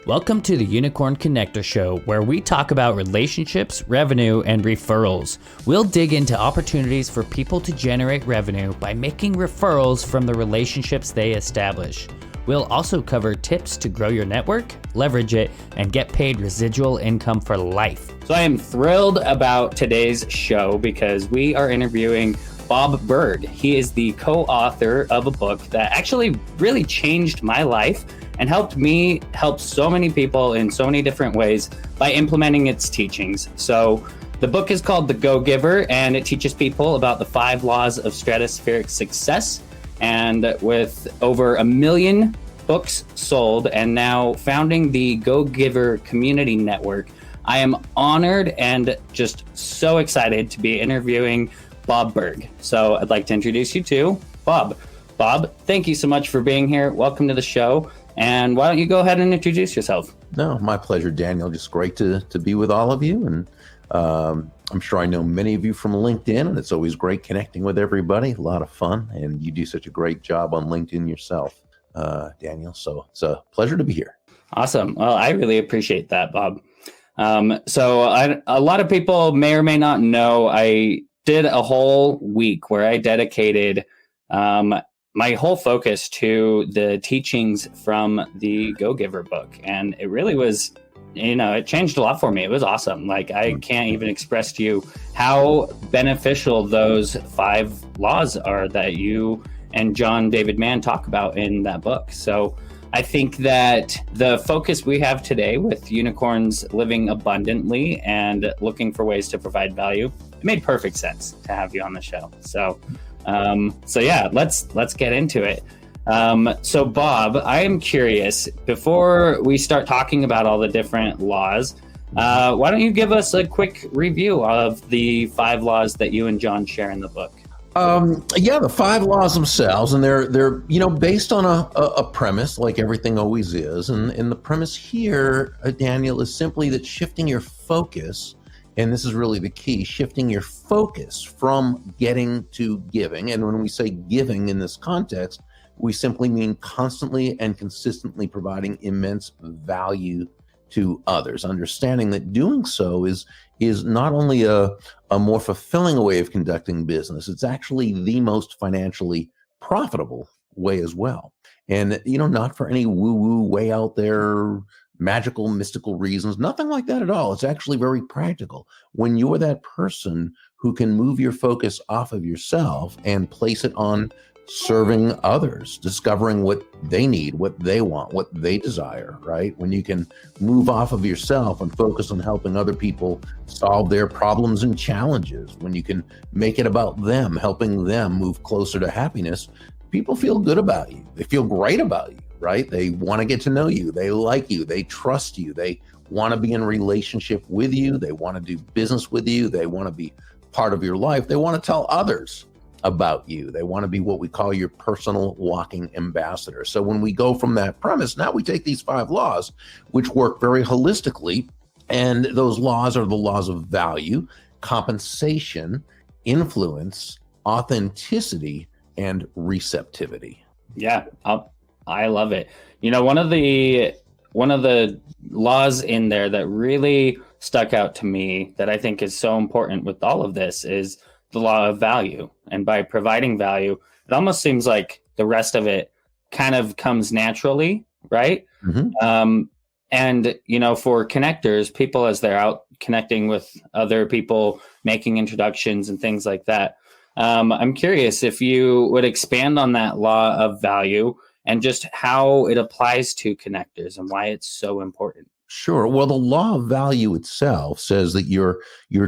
Welcome to the Unicorn Connector Show, where we talk about relationships, revenue, and referrals. We'll dig into opportunities for people to generate revenue by making referrals from the relationships they establish. We'll also cover tips to grow your network, leverage it, and get paid residual income for life. So I am thrilled about today's show because we are interviewing Bob Burg. He is the co-author of a book that actually really changed my life and helped me help so many people in so many different ways by implementing its teachings. So the book is called The Go-Giver, and it teaches people about the 5 laws of stratospheric success. And with over 1 million books sold and now founding the Go-Giver community network, I am honored and just so excited to be interviewing Bob Burg. So I'd like to introduce you to Bob. Bob, thank you so much for being here. Welcome to the show. And why don't you go ahead and introduce yourself? No, my pleasure, Daniel. Just great to be with all of you. And I'm sure I know many of you from LinkedIn, and it's always great connecting with everybody. A lot of fun. And you do such a great job on LinkedIn yourself, Daniel. So it's a pleasure to be here. Awesome. Well, I really appreciate that, Bob. A lot of people may or may not know I did a whole week where I dedicated my whole focus to the teachings from the Go-Giver book. And it really was, it changed a lot for me. It was awesome. Like, I can't even express to you how beneficial those 5 laws are that you and John David Mann talk about in that book. So I think that the focus we have today with unicorns living abundantly and looking for ways to provide value, it made perfect sense to have you on the show. So yeah, let's get into it. So Bob, I am curious, before we start talking about all the different laws, why don't you give us a quick review of the 5 laws that you and John share in the book? The 5 laws themselves, and they're based on a premise, like everything always is. And the premise here, Daniel, is simply that shifting your focus, and this is really the key, shifting your focus from getting to giving. And when we say giving in this context, we simply mean constantly and consistently providing immense value to others, understanding that doing so is not only a more fulfilling way of conducting business, it's actually the most financially profitable way as well. And, not for any woo-woo way out there, magical, mystical reasons, nothing like that at all. It's actually very practical. When you're that person who can move your focus off of yourself and place it on serving others, discovering what they need, what they want, what they desire, right? When you can move off of yourself and focus on helping other people solve their problems and challenges, when you can make it about them, helping them move closer to happiness, people feel good about you. They feel great about you, right? They want to get to know you. They like you. They trust you. They want to be in relationship with you. They want to do business with you. They want to be part of your life. They want to tell others about you. They want to be what we call your personal walking ambassador. So when we go from that premise, now we take these 5 laws, which work very holistically. And those laws are the laws of value, compensation, influence, authenticity, and receptivity. Yeah, I love it. One of the laws in there that really stuck out to me that I think is so important with all of this is the law of value. And by providing value, it almost seems like the rest of it kind of comes naturally, right? Mm-hmm. And, for connectors, people as they're out connecting with other people, making introductions and things like that, I'm curious if you would expand on that law of value and just how it applies to connectors and why it's so important. Sure. Well, the law of value itself says that your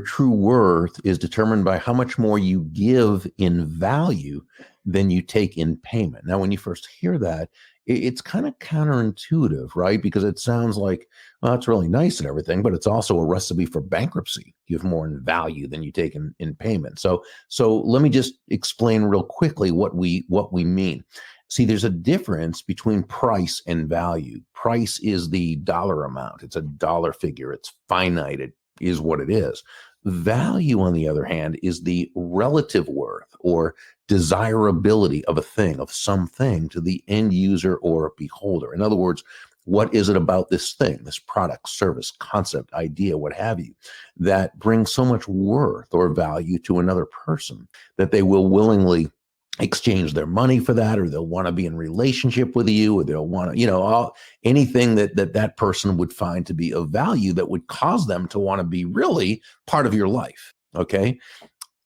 true worth is determined by how much more you give in value than you take in payment. Now, when you first hear that, it's kind of counterintuitive, right? Because it sounds like, well, it's really nice and everything, but it's also a recipe for bankruptcy. You have more in value than you take in payment. So let me just explain real quickly what we mean. See, there's a difference between price and value. Price is the dollar amount. It's a dollar figure. It's finite. It is what it is. Value, on the other hand, is the relative worth or desirability of a thing, of something, to the end user or beholder. In other words, What is it about this thing, this product, service, concept, idea, what have you, that brings so much worth or value to another person that they will willingly exchange their money for that, or they'll want to be in relationship with you, or they'll want to, anything that person would find to be of value that would cause them to want to be really part of your life. Okay.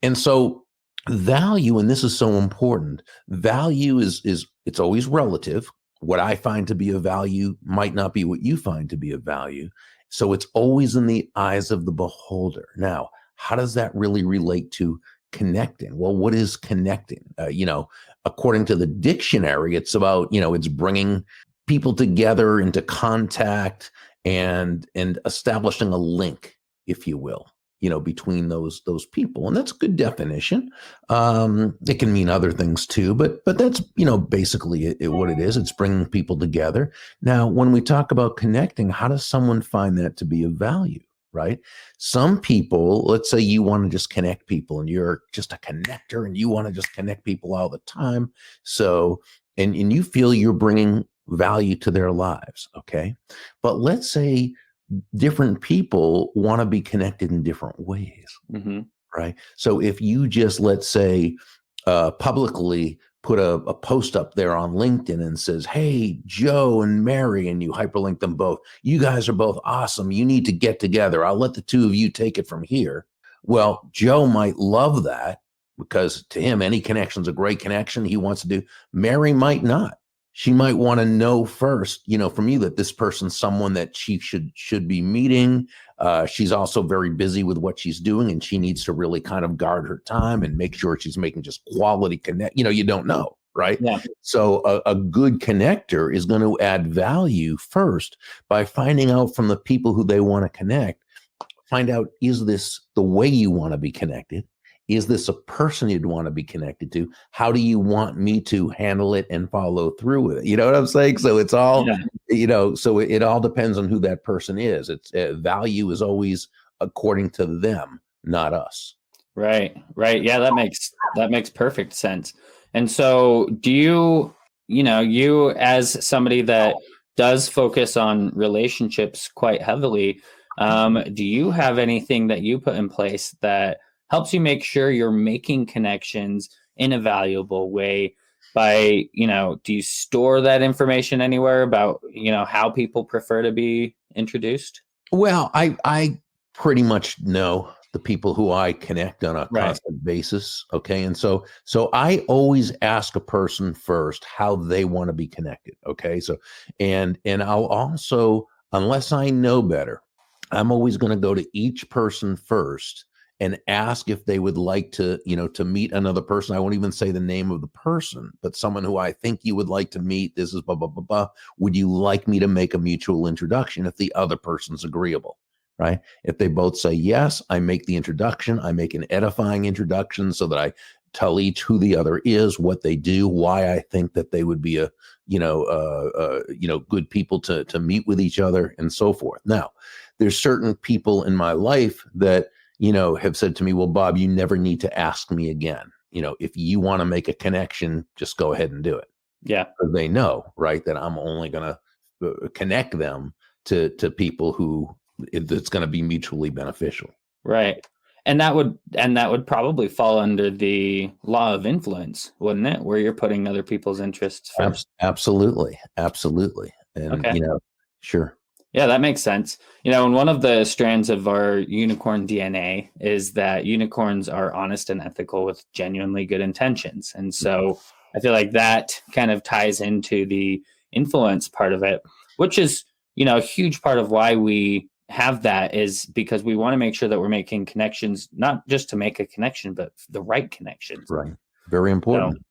And so value, and this is so important, value is it's always relative. What I find to be of value might not be what you find to be of value. So it's always in the eyes of the beholder. Now, how does that really relate to connecting? Well, what is connecting? According to the dictionary, it's about, it's bringing people together into contact and establishing a link, if you will, between those people. And that's a good definition. It can mean other things too, but that's, basically what it is. It's bringing people together. Now, when we talk about connecting, how does someone find that to be of value? Right? Some people, let's say you want to just connect people and you're just a connector and you want to just connect people all the time. So, and you feel you're bringing value to their lives. Okay. But let's say different people want to be connected in different ways. Mm-hmm. Right. So if you just, let's say, publicly put a post up there on LinkedIn and says, hey, Joe and Mary, and you hyperlink them both. You guys are both awesome. You need to get together. I'll let the two of you take it from here. Well, Joe might love that because to him, any connection's a great connection. He wants to do. Mary might not. She might want to know first, from you that this person's someone that she should be meeting. She's also very busy with what she's doing, and she needs to really kind of guard her time and make sure she's making just quality connect. You don't know, right? Yeah. So a good connector is going to add value first by finding out from the people who they want to connect. Find out, is this the way you want to be connected? Is this a person you'd want to be connected to? How do you want me to handle it and follow through with it? You know what I'm saying? So it's all, so it all depends on who that person is. It's value is always according to them, not us. Right. Yeah, that makes perfect sense. And so do you as somebody that does focus on relationships quite heavily, do you have anything that you put in place that helps you make sure you're making connections in a valuable way by, do you store that information anywhere about, how people prefer to be introduced? Well, I pretty much know the people who I connect on a constant basis. Okay. And so I always ask a person first how they want to be connected. Okay. So, and I'll also, unless I know better, I'm always going to go to each person first and ask if they would like to, to meet another person. I won't even say the name of the person, but someone who I think you would like to meet. This is blah, blah, blah, blah. Would you like me to make a mutual introduction if the other person's agreeable, right? If they both say yes, I make the introduction. I make an edifying introduction so that I tell each who the other is, what they do, why I think that they would be good people to meet with each other and so forth. Now, there's certain people in my life that, have said to me, well, Bob, you never need to ask me again. If you want to make a connection, just go ahead and do it. Yeah. Because they know, right, that I'm only going to connect them to people who it's going to be mutually beneficial. Right. And that would probably fall under the law of influence, wouldn't it? Where you're putting other people's interests first. Absolutely. And, okay. Sure. Yeah, that makes sense. And one of the strands of our unicorn DNA is that unicorns are honest and ethical with genuinely good intentions. And so I feel like that kind of ties into the influence part of it, which is, a huge part of why we have that is because we want to make sure that we're making connections, not just to make a connection, but the right connections. Right. Very important.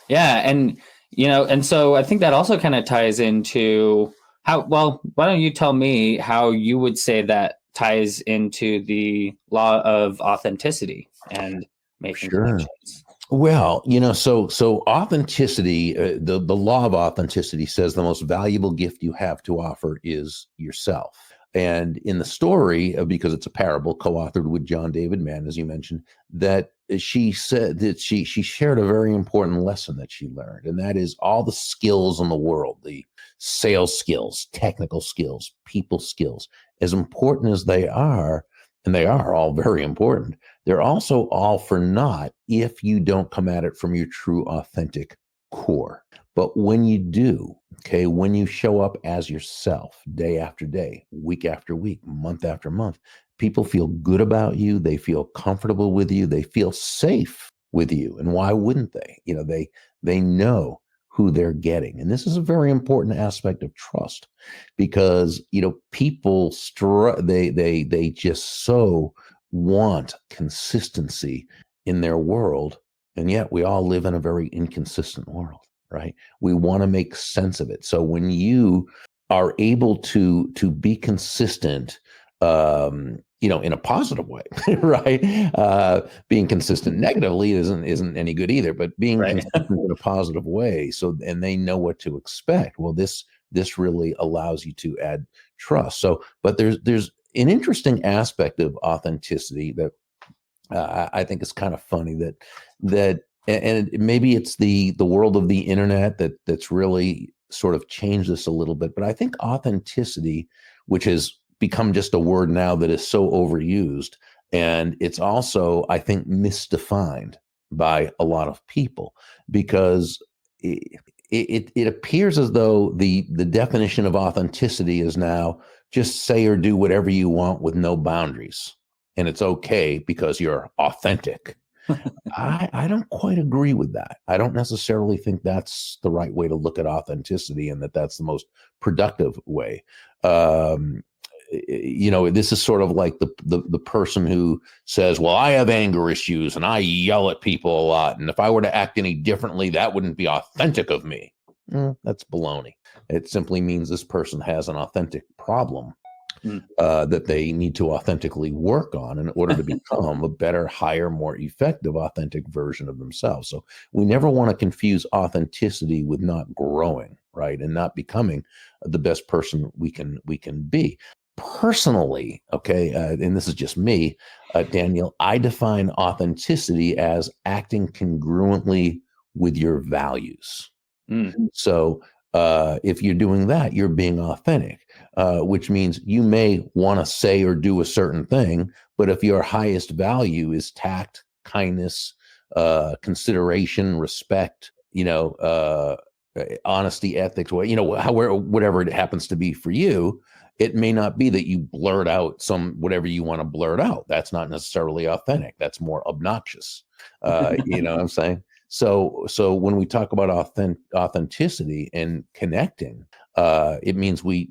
Yeah. And, and so I think that also kind of ties into why don't you tell me how you would say that ties into the law of authenticity and making connections? Well, so authenticity, the law of authenticity says the most valuable gift you have to offer is yourself. And in the story, because it's a parable co-authored with John David Mann, as you mentioned, that she said that she shared a very important lesson that she learned. And that is all the skills in the world, the sales skills, technical skills, people skills, as important as they are, and they are all very important, they're also all for naught if you don't come at it from your true, authentic core. But when you do, okay, when you show up as yourself day after day, week after week, month after month, people feel good about you. They feel comfortable with you. They feel safe with you. And why wouldn't they? They know who they're getting. And this is a very important aspect of trust because, people, they just so want consistency in their world. And yet we all live in a very inconsistent world, right? We want to make sense of it. So when you are able to be consistent, in a positive way, right? Being consistent negatively isn't any good either, but being consistent in a positive way. So, and they know what to expect. Well, this really allows you to add trust. So, but there's an interesting aspect of authenticity that I think is kind of funny that and maybe it's the world of the internet that's really sort of changed this a little bit. But I think authenticity, which has become just a word now that is so overused, and it's also, I think, misdefined by a lot of people because it appears as though the definition of authenticity is now just say or do whatever you want with no boundaries. And it's okay because you're authentic. I don't quite agree with that. I don't necessarily think that's the right way to look at authenticity and that's the most productive way. This is sort of like the person who says, well, I have anger issues and I yell at people a lot. And if I were to act any differently, that wouldn't be authentic of me. That's baloney. It simply means this person has an authentic problem that they need to authentically work on in order to become a better, higher, more effective, authentic version of themselves. So we never want to confuse authenticity with not growing, right? And not becoming the best person we can be. Personally, okay, and this is just me, Daniel, I define authenticity as acting congruently with your values. So if you're doing that, you're being authentic, which means you may want to say or do a certain thing, but if your highest value is tact, kindness, consideration, respect, honesty, ethics, whatever it happens to be for you, it may not be that you blurt out whatever you want to blurt out. That's not necessarily authentic. That's more obnoxious. You know what I'm saying? So when we talk about authenticity and connecting, it means we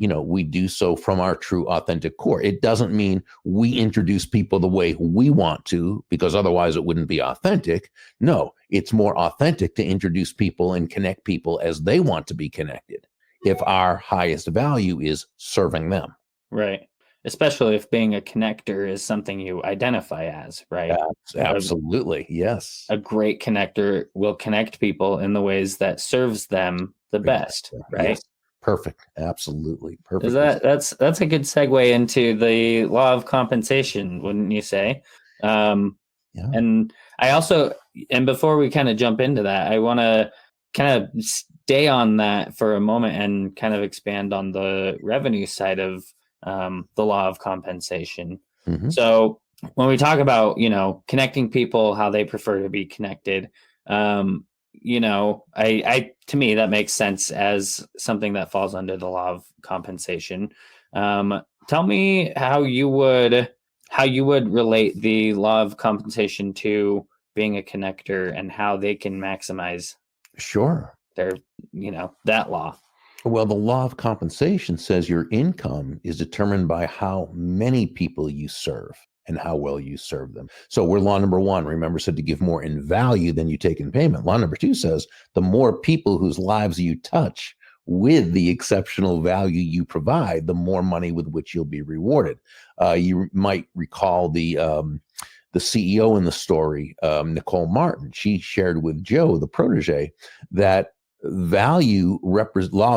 do so from our true authentic core. It doesn't mean we introduce people the way we want to, because otherwise it wouldn't be authentic. No, it's more authentic to introduce people and connect people as they want to be connected, if our highest value is serving them. Right. Especially if being a connector is something you identify as, right? Absolutely. Yes. A great connector will connect people in the ways that serves them the best, right? Yes. Perfect. Absolutely. Perfect. That's a good segue into the law of compensation, wouldn't you say? Yeah. And I also, and before we kind of jump into that, I want to kind of stay on that for a moment and kind of expand on the revenue side of the law of compensation. Mm-hmm. So when we talk about, connecting people, how they prefer to be connected, to me, that makes sense as something that falls under the law of compensation. Tell me how you would relate the law of compensation to being a connector and how they can maximize their, that law. Well, the law of compensation says your income is determined by how many people you serve and how well you serve them. So we're law number one, remember, said to give more in value than you take in payment. Law number two says the more people whose lives you touch with the exceptional value you provide, the more money with which you'll be rewarded. You might recall the CEO in the story, Nicole Martin. She shared with Joe, the protege, that law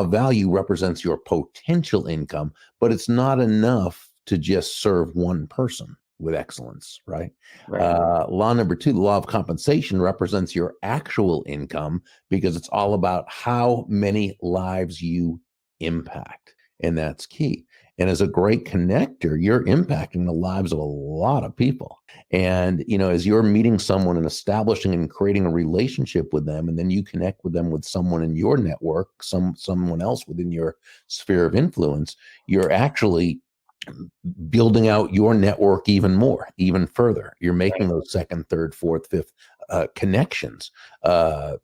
of value represents your potential income, but it's not enough to just serve one person with excellence, right? Law number two, the law of compensation, represents your actual income because it's all about how many lives you impact. And that's key. And as a great connector, you're impacting the lives of a lot of people. And, as you're meeting someone and establishing and creating a relationship with them, and then you connect with them with someone in your network, someone else within your sphere of influence, you're actually building out your network even more, even further. You're making those second, third, fourth, fifth connections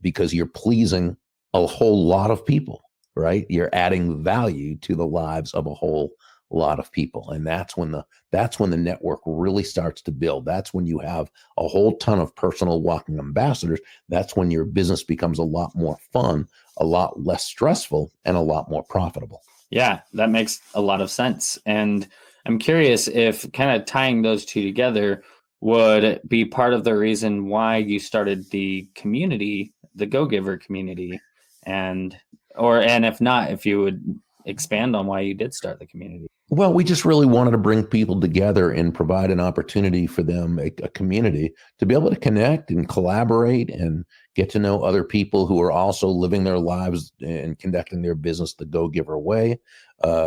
because you're pleasing a whole lot of people, right? You're adding value to the lives of a whole lot of people, and that's when the network really starts to build. That's when you have a whole ton of personal walking ambassadors. That's when your business becomes a lot more fun, a lot less stressful, and a lot more profitable. Yeah, that makes a lot of sense. And I'm curious if kind of tying those two together would be part of the reason why you started the community, the Go Giver community, and if not, if you would expand on why you did start the community. Well, we just really wanted to bring people together and provide an opportunity for them, a community, to be able to connect and collaborate and get to know other people who are also living their lives and conducting their business the Go Giver way,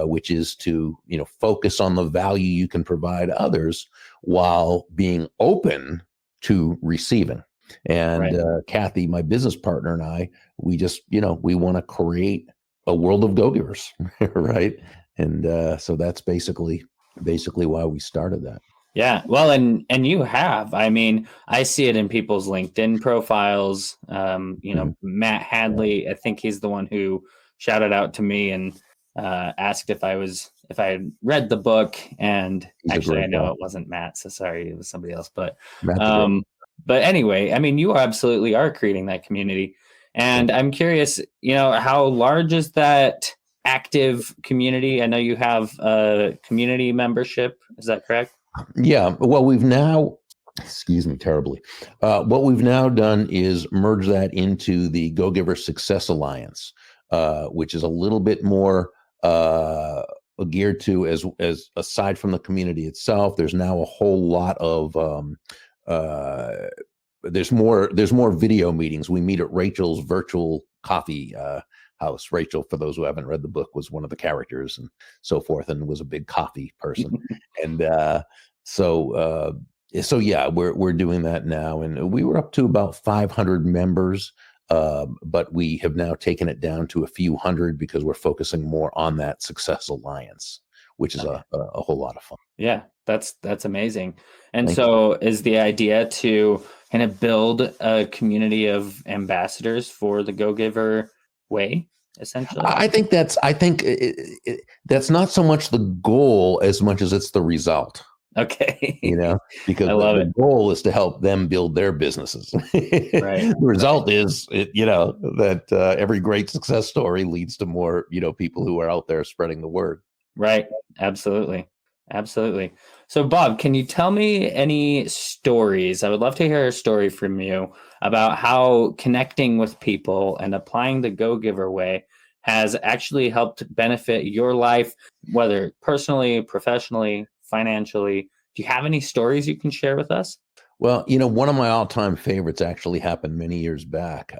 which is to focus on the value you can provide others while being open to receiving. And Kathy, my business partner, and I, we just we want to create a world of Go Givers, right? And so that's basically why we started that. Yeah, well, and you have. I mean, I see it in people's LinkedIn profiles. Matt Hadley, I think he's the one who shouted out to me and asked if I had read the book. And actually, I know it wasn't Matt, so sorry, it was somebody else. But anyway, I mean, you absolutely are creating that community, and I'm curious, how large is that active community? I know you have a community membership. Is that correct? Yeah. Well, we've now, excuse me terribly. What we've now done is merge that into the Go Giver Success Alliance, which is a little bit more geared to as aside from the community itself. There's now a whole lot of there's more video meetings. We meet at Rachel's virtual coffee house. Rachel, for those who haven't read the book, was one of the characters and so forth, and was a big coffee person. And so yeah, we're doing that now, and we were up to about 500 members, but we have now taken it down to a few hundred because we're focusing more on that Success Alliance, which is a whole lot of fun. Yeah, that's amazing. And so is the idea to kind of build a community of ambassadors for the Go Giver way, essentially? I think that's not so much the goal as much as it's the result. Okay. Because the goal is to help them build their businesses. Right. The result is, that every great success story leads to more, people who are out there spreading the word. Right. Absolutely. Absolutely. So, Bob, can you tell me any stories? I would love to hear a story from you about how connecting with people and applying the Go Giver way has actually helped benefit your life, whether personally, professionally, financially. Do you have any stories you can share with us? Well, one of my all-time favorites actually happened many years back.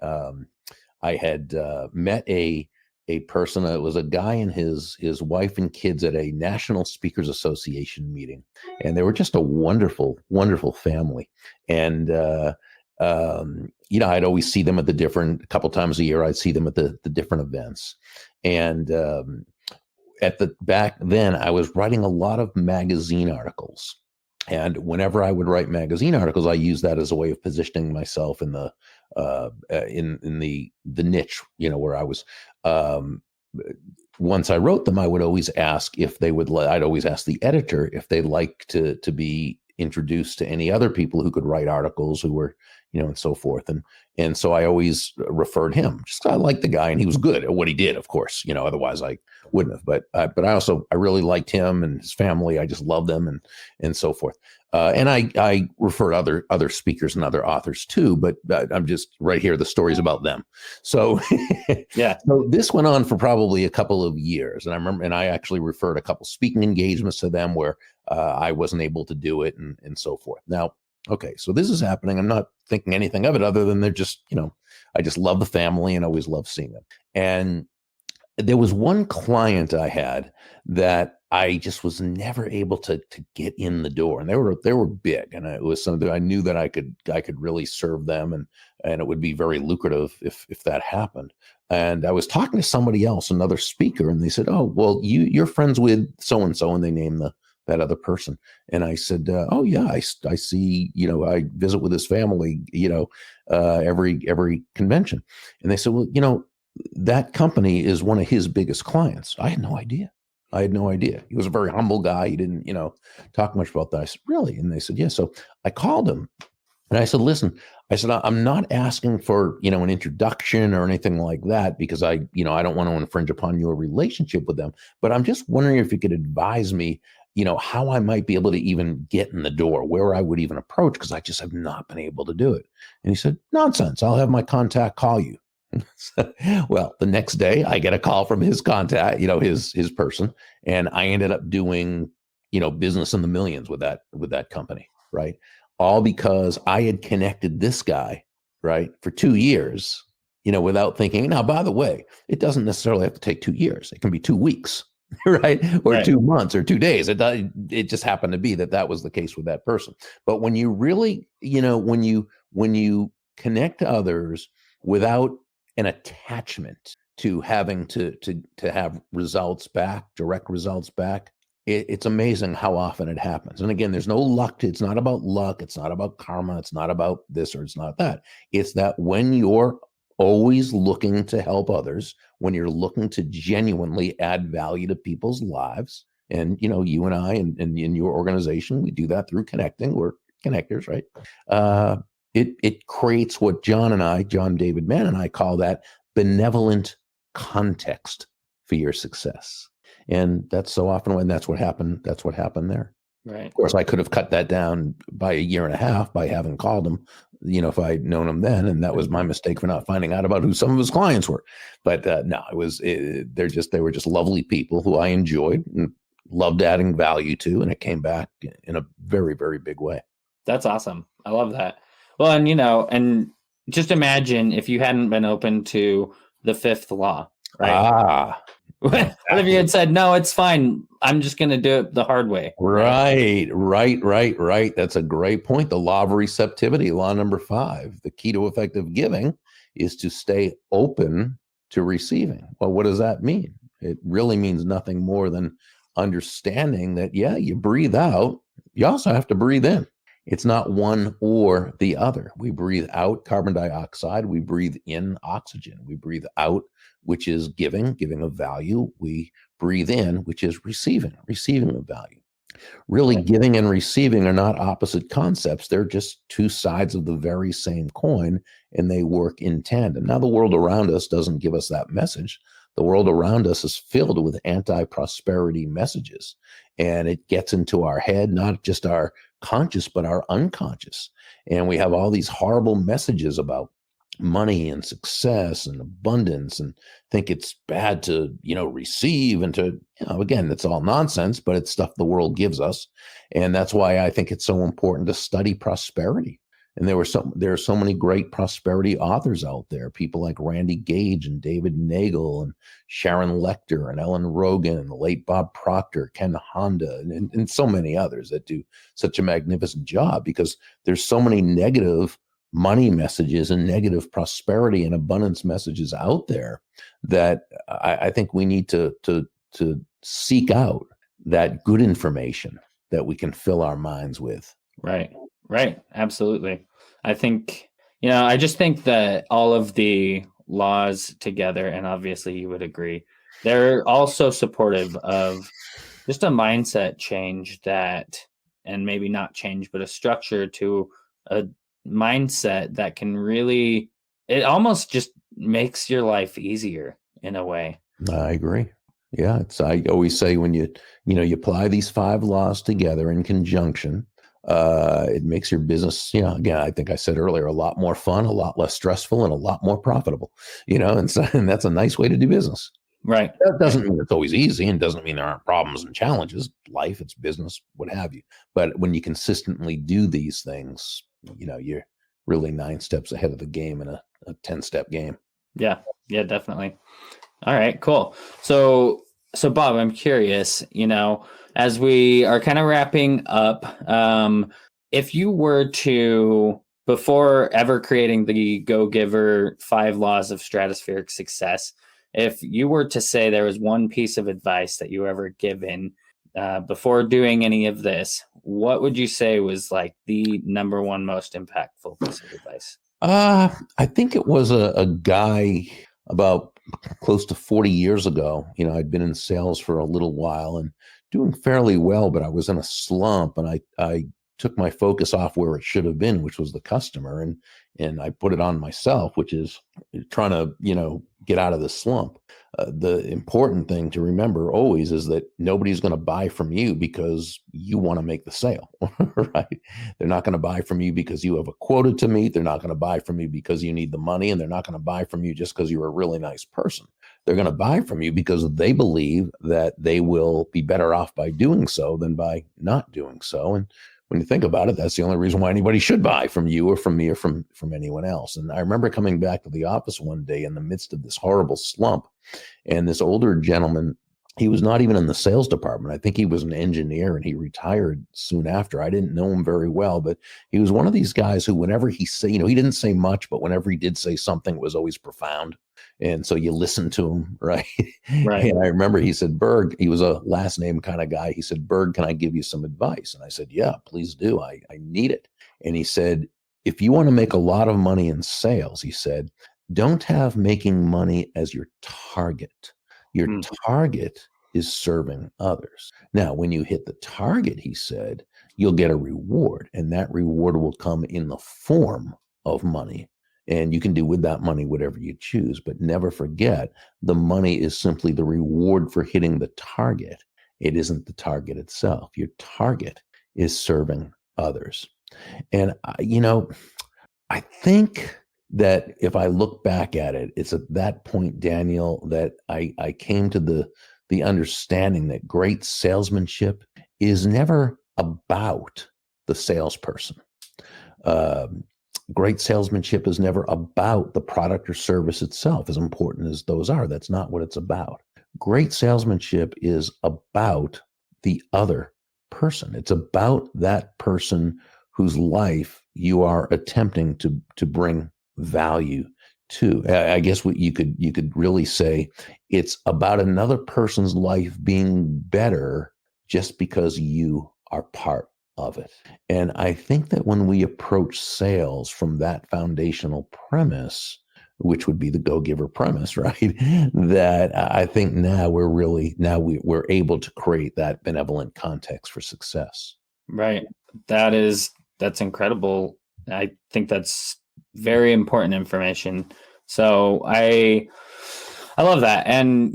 I had met a person. It was a guy and his wife and kids at a National Speakers Association meeting, and they were just a wonderful, wonderful family. And I'd always see them at a couple times a year. I'd see them at the different events, and back then I was writing a lot of magazine articles. And whenever I would write magazine articles, I used that as a way of positioning myself in the in the niche, where I was. Once I wrote them, I would always ask if they would. I'd always ask the editor if they'd like to be introduced to any other people who could write articles, who were, and so forth. And so I always referred him. Just I liked the guy, and he was good at what he did. Of course, otherwise I wouldn't have. But I really liked him and his family. I just loved them and so forth. And I referred other speakers and other authors too. But I'm just right here. The stories about them. So yeah. So this went on for probably a couple of years, and I remember, and I actually referred a couple speaking engagements to them where I wasn't able to do it and so forth. Now, okay, so this is happening. I'm not thinking anything of it other than they're just, I just love the family and always love seeing them. And there was one client I had that I just was never able to get in the door, and they were big, and it was something I knew that I could really serve them, and it would be very lucrative if that happened. And I was talking to somebody else, another speaker, and they said, "Oh, well, you're friends with so and so," and they named that other person. And I said, "Oh yeah, I see. I visit with his family. Every convention." And they said, "Well, that company is one of his biggest clients." I had no idea. I had no idea. He was a very humble guy. He didn't, talk much about that. I said, "Really?" And they said, "Yeah." So I called him and I said, "Listen," I said, "I'm not asking for, an introduction or anything like that because I don't want to infringe upon your relationship with them, but I'm just wondering if you could advise me, how I might be able to even get in the door, where I would even approach, because I just have not been able to do it." And he said, "Nonsense. I'll have my contact call you." Well, the next day I get a call from his contact, his person, and I ended up doing, business in the millions with that company, right? All because I had connected this guy, right, for 2 years, without thinking. Now, by the way, it doesn't necessarily have to take 2 years. It can be 2 weeks, right, or Right. 2 months or 2 days. It just happened to be that was the case with that person. But when you really, when you connect to others without an attachment to having to have results back, direct results back, it's amazing how often it happens. And again, there's no luck. It's not about luck. It's not about karma. It's not about this or it's not that. It's that when you're always looking to help others, when you're looking to genuinely add value to people's lives, and you and I and in your organization, we do that through connecting. We're connectors, right? It creates what John David Mann and I call that benevolent context for your success. And that's so often when that's what happened there. Right. Of course, I could have cut that down by a year and a half by having called him, if I'd known him then, and that was my mistake for not finding out about who some of his clients were. But no, they were just lovely people who I enjoyed and loved adding value to, and it came back in a very, very big way. That's awesome. I love that. Well, and just imagine if you hadn't been open to the fifth law, right? What if you had said, "No, it's fine. I'm just going to do it the hard way." Right. That's a great point. The law of receptivity, law number 5. The key to effective giving is to stay open to receiving. Well, what does that mean? It really means nothing more than understanding that, yeah, you breathe out, you also have to breathe in. It's not one or the other. We breathe out carbon dioxide. We breathe in oxygen. We breathe out, which is giving of value. We breathe in, which is receiving of value. Really, giving and receiving are not opposite concepts. They're just two sides of the very same coin, and they work in tandem. Now, the world around us doesn't give us that message. The world around us is filled with anti-prosperity messages, and it gets into our head, not just our conscious, but our unconscious. And we have all these horrible messages about money and success and abundance, and think it's bad to, receive and to, again, it's all nonsense, but it's stuff the world gives us. And that's why I think it's so important to study prosperity. And there are so many great prosperity authors out there, people like Randy Gage and David Nagel and Sharon Lechter and Ellen Rogan, the late Bob Proctor, Ken Honda, and so many others that do such a magnificent job, because there's so many negative money messages and negative prosperity and abundance messages out there that I think we need to seek out that good information that we can fill our minds with. Right. Absolutely. I think, I just think that all of the laws together, and obviously you would agree, they're also supportive of just a mindset change and maybe not change, but a structure to a mindset that can really, it almost just makes your life easier in a way. I agree. Yeah. I always say when you apply these 5 laws together in conjunction, it makes your business, again, I think I said earlier, a lot more fun, a lot less stressful, and a lot more profitable, and that's a nice way to do business. Right. That doesn't mean it's always easy, and doesn't mean there aren't problems and challenges. Life, it's business, what have you. But when you consistently do these things, you're really 9 steps ahead of the game in a 10-step game. Yeah, definitely. All right, cool. So Bob, I'm curious, as we are kind of wrapping up, if you were to, before ever creating the Go Giver 5 laws of stratospheric success, if you were to say there was one piece of advice that you were ever given before doing any of this, what would you say was like the number one most impactful piece of advice? I think it was a guy about close to 40 years ago. I'd been in sales for a little while and doing fairly well, but I was in a slump, and I took my focus off where it should have been, which was the customer, and I put it on myself, which is trying to, get out of the slump. The important thing to remember always is that nobody's going to buy from you because you want to make the sale, right? They're not going to buy from you because you have a quota to meet. They're not going to buy from you because you need the money, and they're not going to buy from you just because you're a really nice person. They're going to buy from you because they believe that they will be better off by doing so than by not doing so. And when you think about it, that's the only reason why anybody should buy from you or from me or from anyone else. And I remember coming back to the office one day in the midst of this horrible slump, and this older gentleman, he was not even in the sales department. I think he was an engineer, and he retired soon after. I didn't know him very well, but he was one of these guys who, whenever he say, he didn't say much, but whenever he did say something, it was always profound. And so you listen to him, right? Right. And I remember he said, Burg, he was a last name kind of guy. He said, Burg, can I give you some advice? And I said, yeah, please do. I need it. And he said, if you want to make a lot of money in sales, he said, don't have making money as your target. Your target is serving others. Now, when you hit the target, he said, you'll get a reward, and that reward will come in the form of money. And you can do with that money whatever you choose, but never forget the money is simply the reward for hitting the target. It isn't the target itself. Your target is serving others. And, I think that if I look back at it, it's at that point, Daniel, that I came to the understanding that great salesmanship is never about the salesperson. Great salesmanship is never about the product or service itself, as important as those are. That's not what it's about. Great salesmanship is about the other person. It's about that person whose life you are attempting to bring value to. I guess what you could really say, it's about another person's life being better just because you are part of it. And I think that when we approach sales from that foundational premise, which would be the go-giver premise, right? That I think now we're able to create that benevolent context for success. Right. That's incredible. I think that's very important information. So I love that. And,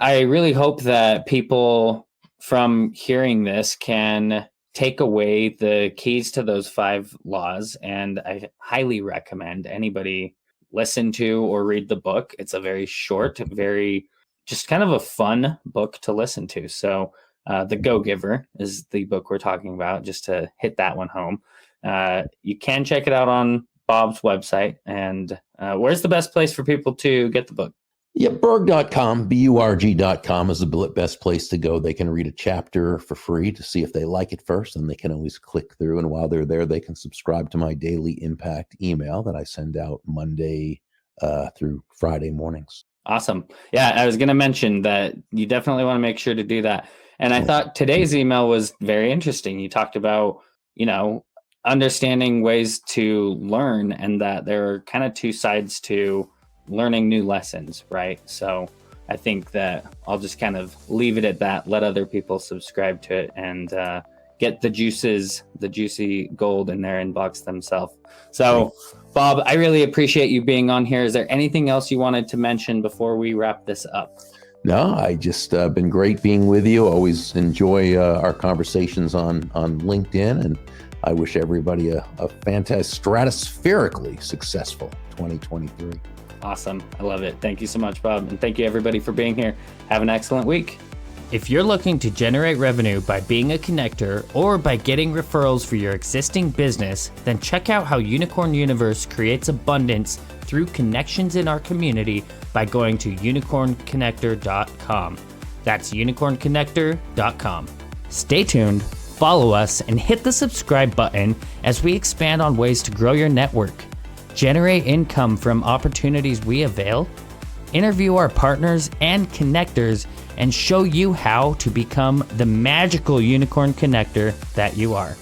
I really hope that people from hearing this can take away the keys to those 5 laws. And I highly recommend anybody listen to or read the book. It's a very short, very just kind of a fun book to listen to. So The Go-Giver is the book we're talking about, just to hit that one home. You can check it out on Bob's website. And where's the best place for people to get the book? Yeah, Burg.com, Burg.com is the best place to go. They can read a chapter for free to see if they like it first, and they can always click through. And while they're there, they can subscribe to my daily impact email that I send out Monday through Friday mornings. Awesome. Yeah, I was going to mention that you definitely want to make sure to do that. And I thought today's email was very interesting. You talked about, understanding ways to learn, and that there are kind of 2 sides to learning new lessons, right? So I think that I'll just kind of leave it at that, let other people subscribe to it, and get the juicy gold in their inbox themselves. So Bob, I really appreciate you being on here. Is there anything else you wanted to mention before we wrap this up? No, I just been great being with you. Always enjoy our conversations on LinkedIn, and I wish everybody a fantastic, stratospherically successful 2023. Awesome. I love it. Thank you so much, Bob. And thank you everybody for being here. Have an excellent week. If you're looking to generate revenue by being a connector or by getting referrals for your existing business, then check out how Unicorn Universe creates abundance through connections in our community by going to unicornconnector.com. That's unicornconnector.com. Stay tuned, follow us, and hit the subscribe button as we expand on ways to grow your network, generate income from opportunities we avail, interview our partners and connectors, and show you how to become the magical unicorn connector that you are.